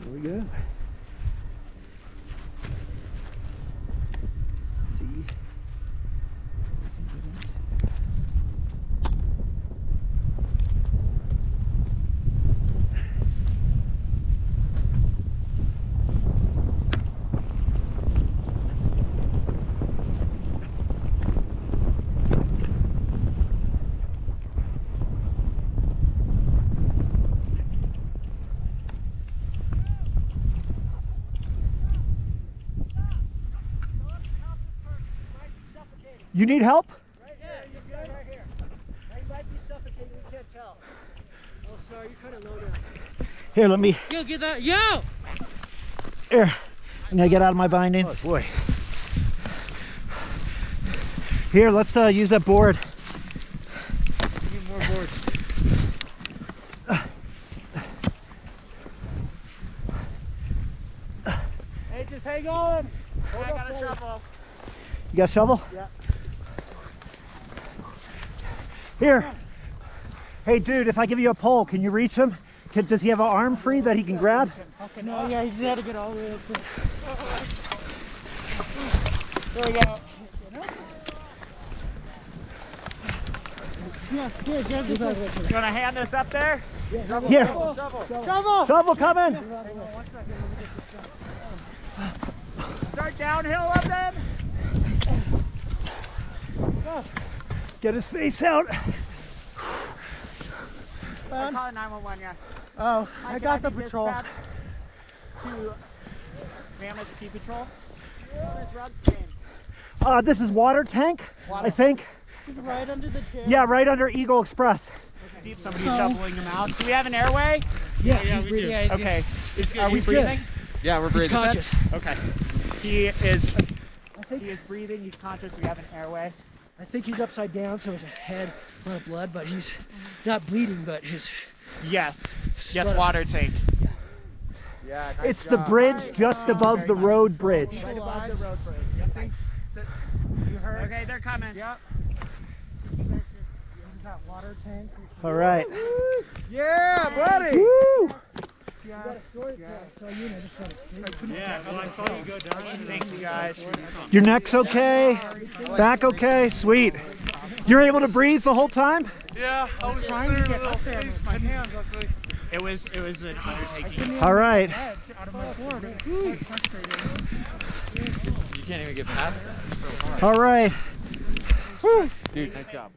Here we go. Let's see. You need help? Right here, you're good. Right here. He might be suffocating, we can't tell. Oh, sorry, you're kind of low down. Here, let me. Yo, get that. Yo! Here. I'm gonna get out of my bindings. Oh boy. Here, let's use that board. Need more boards. Hey, just hang on. I got a shovel. You got a shovel? Yeah. Here. Hey, dude, if I give you a pole, can you reach him? Does he have an arm free that he can grab? No, yeah, he just had to get all the way up there. There we go. Yeah, here, grab this. You want to hand this up there? Here. Shovel! Shovel coming! Start downhill up then. Get his face out. I'm calling 911, yeah. Oh, I got the patrol. To Mammoth Ski Patrol. This is water tank, I think. He's right under the chair. Yeah, right under Eagle Express. Okay. Somebody's shoveling him out. Do we have an airway? Yeah, we do. Okay. Are we breathing? Yeah, we're breathing. He's conscious. Okay. He is breathing. He's conscious. We have an airway. I think he's upside down, so his head, a lot of blood, but he's not bleeding, but his... Yes, water tank. Yeah, It's the bridge just above the road bridge. Right above the road bridge. Yep. You heard? Okay, they're coming. Yep. This is that water tank. All right. Yeah, buddy! Woo! Yeah. You got a story to tell, so you know, just sort of... Yeah, well, I saw you go down. Thanks, you guys. Your neck's okay? Back okay? Sweet. You're able to breathe the whole time? Yeah, I was trying to get up there. My hands, actually. It was an undertaking. All right. Out of my board. It's frustrating. You can't even get past that. It's so hard. All right. Dude, nice job.